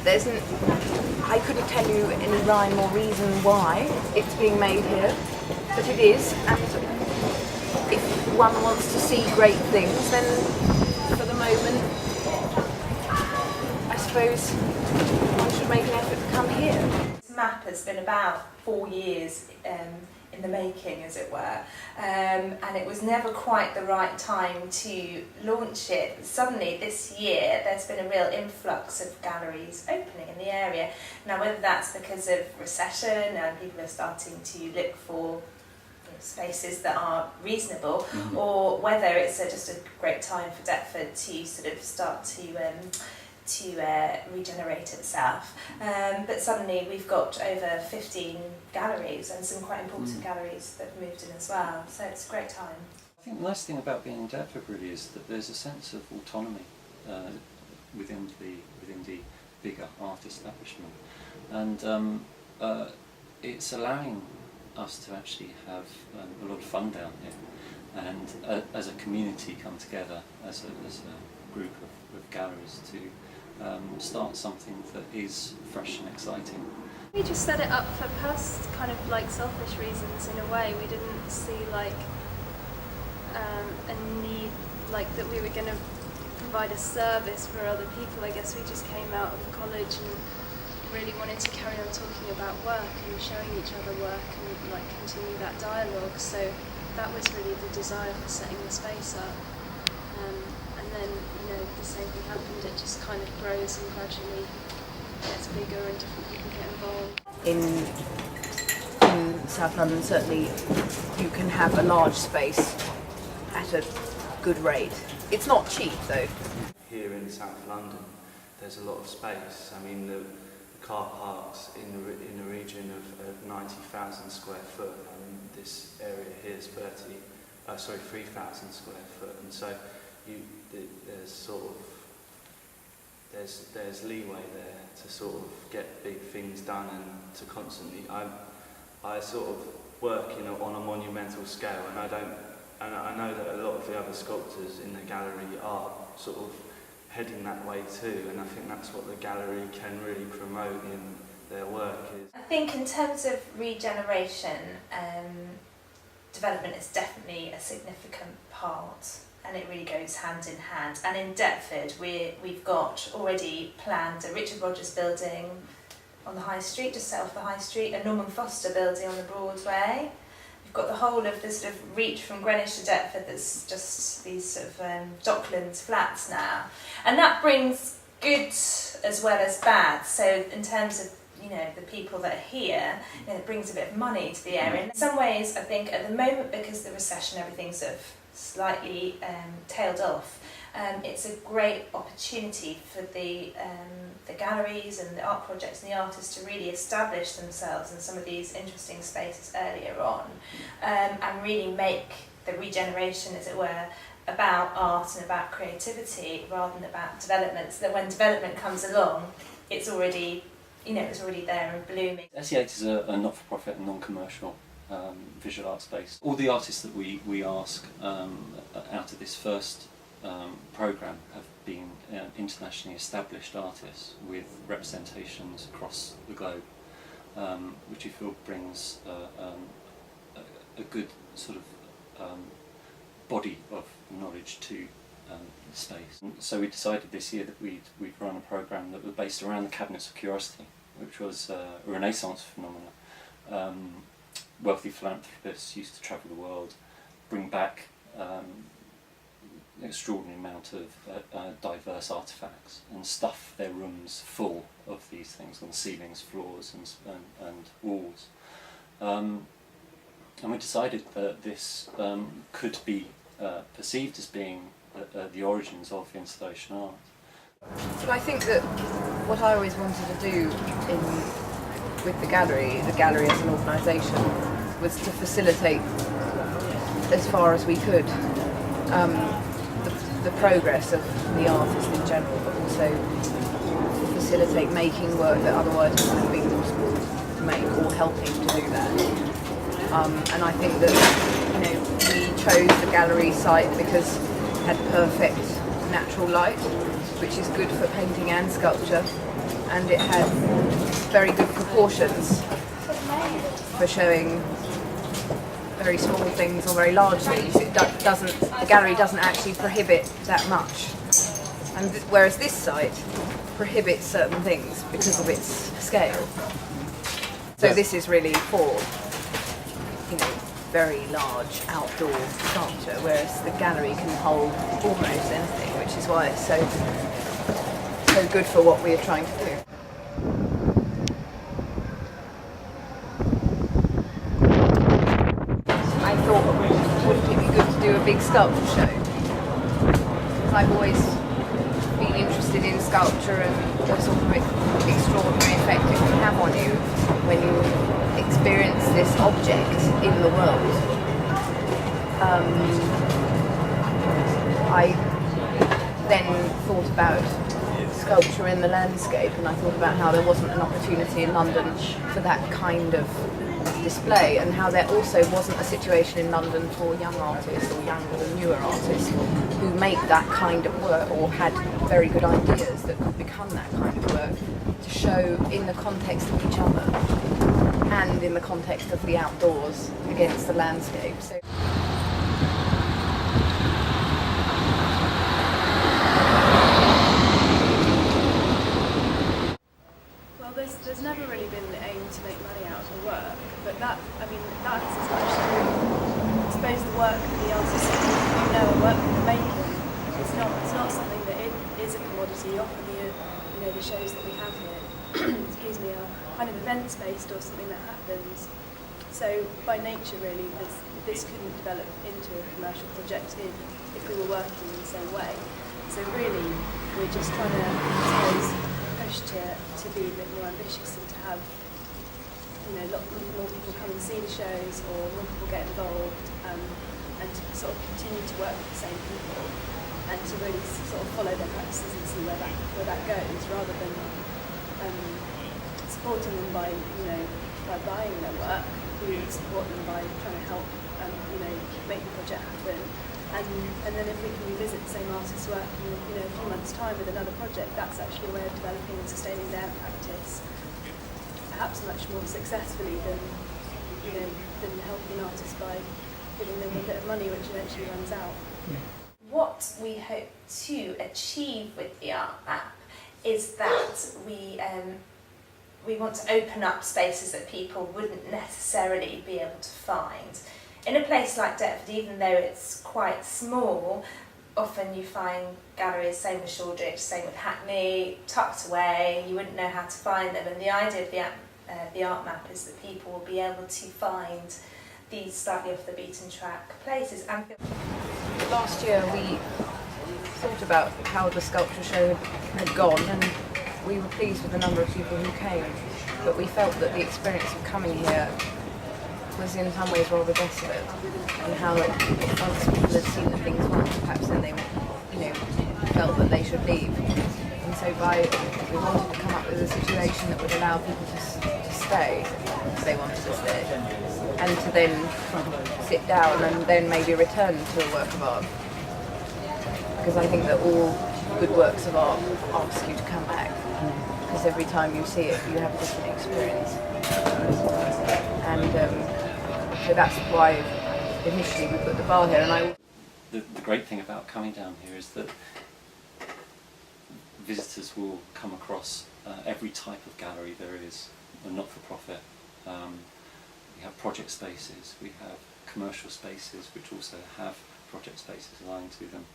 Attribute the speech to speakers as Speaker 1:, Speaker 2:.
Speaker 1: I couldn't tell you any rhyme or reason why it's being made here, but it is, and if one wants to see great things, then for the moment, I suppose one should make an effort to come here.
Speaker 2: This map has been about 4 years in the making, as it were, and it was never quite the right time to launch it. Suddenly this year there's been a real influx of galleries opening in the area. Now, whether that's because of recession and people are starting to look for spaces that are reasonable, or whether it's just a great time for Deptford to sort of start to regenerate itself. But suddenly we've got over 15 galleries and some quite important galleries that have moved in as well, so it's a great time.
Speaker 3: I think the nice thing about being in Deptford really is that there's a sense of autonomy within the bigger art establishment, and it's allowing us to actually have a lot of fun down here, and as a community come together as a group of galleries to start something that is fresh and exciting.
Speaker 4: We just set it up for kind of like selfish reasons in a way. We didn't see like a need like that we were going to provide a service for other people. I guess we just came out of college and really wanted to carry on talking about work and showing each other work and like continue that dialogue. So that was really the desire for setting the space up. And then, the same thing happened. It just kind of grows and gradually gets bigger and different people get involved.
Speaker 1: In South London, certainly you can have a large space at a good rate. It's not cheap though.
Speaker 5: Here in South London, there's a lot of space. I mean, the car parks in the region of 90,000 square foot. I mean, this area here is 3,000 square foot, and so there's sort of there's leeway there to sort of get big things done and to constantly. I sort of work on a monumental scale, and I know that a lot of the other sculptors in the gallery are sort of heading that way too, and I think that's what the gallery can really promote in their work.
Speaker 2: I think in terms of regeneration, development is definitely a significant part, and it really goes hand in hand. And in Deptford, we've got already planned a Richard Rogers building on the High Street, just set off the High Street, a Norman Foster building on the Broadway. We've got the whole of the sort of reach from Greenwich to Deptford that's just these sort of Docklands flats now. And that brings good as well as bad. So in terms of the people that are here, it brings a bit of money to the area. In some ways, I think at the moment, because of the recession, everything's sort of slightly tailed off. It's a great opportunity for the galleries and the art projects and the artists to really establish themselves in some of these interesting spaces earlier on, and really make the regeneration, as it were, about art and about creativity rather than about development, so that when development comes along, it's already there and blooming.
Speaker 3: SE8 is a not-for-profit and non-commercial visual art space. All the artists that we ask out of this first programme have been internationally established artists with representations across the globe, which we feel brings a good sort of body of knowledge to the space. And so we decided this year that we'd run a programme that was based around the Cabinets of Curiosity, which was a Renaissance phenomenon. Wealthy philanthropists used to travel the world, bring back an extraordinary amount of diverse artefacts and stuff their rooms full of these things on the ceilings, floors and walls. And we decided that this could be perceived as being the origins of installation art.
Speaker 1: Well, I think that what I always wanted to do with the gallery as an organisation, was to facilitate as far as we could the progress of the artist in general, but also facilitate making work that otherwise wouldn't have been possible to make, or helping to do that. And I think that we chose the gallery site because it had perfect natural light, which is good for painting and sculpture, and it had very good proportions for showing very small things or very large things. It doesn't. The gallery doesn't actually prohibit that much, and whereas this site prohibits certain things because of its scale. So this is really for, you know, very large outdoor sculpture, whereas the gallery can hold almost anything, which is why it's so good for what we are trying to do. I thought, wouldn't it be good to do a big sculpture show? I've always been interested in sculpture and the sort of extraordinary effect it can have on you when you experience this object in the world. I then thought about sculpture in the landscape, and I thought about how there wasn't an opportunity in London for that kind of display, and how there also wasn't a situation in London for young artists or younger and newer artists who make that kind of work or had very good ideas that could become that kind of work to show in the context of each other and in the context of the outdoors against the landscape. So
Speaker 4: there's never really been the aim to make money out of the work, but that's as much to do. I suppose the work that the artists a work that they're making, it's not something that is a commodity. Often the shows that we have here, excuse me, are kind of events based or something that happens. So by nature really this couldn't develop into a commercial project if we were working in the same way. So really we're just trying to, I suppose, push to be a bit more ambitious and to have lot more people come and see the shows, or more people get involved, and to sort of continue to work with the same people and to really sort of follow their practices and see where that goes, rather than supporting them by buying their work. We would support them by trying to help make the project happen. And then if we can revisit the same artist's work in a few months' time with another project, that's actually a way of developing and sustaining their practice, perhaps much more successfully than helping artists by giving them a bit of money, which eventually runs out.
Speaker 2: Yeah. What we hope to achieve with the art map is that we want to open up spaces that people wouldn't necessarily be able to find. In a place like Deptford, even though it's quite small, often you find galleries, same with Shoreditch, same with Hackney, tucked away, you wouldn't know how to find them, and the idea of the art map is that people will be able to find these slightly off the beaten track places. And
Speaker 1: last year we thought about how the sculpture show had gone, and we were pleased with the number of people who came, but we felt that the experience of coming here was in some ways rather desolate, and how once people had seen the things once, perhaps then they felt that they should leave. And so we wanted to come up with a situation that would allow people to stay if they wanted to stay, and to then sit down and then maybe return to a work of art. Because I think that all good works of art ask you to come back, because every time you see it you have a different experience. And so that's why initially we put the bar here. And
Speaker 3: the great thing about coming down here is that visitors will come across every type of gallery there is, not-for-profit. We have project spaces, we have commercial spaces which also have project spaces aligned to them.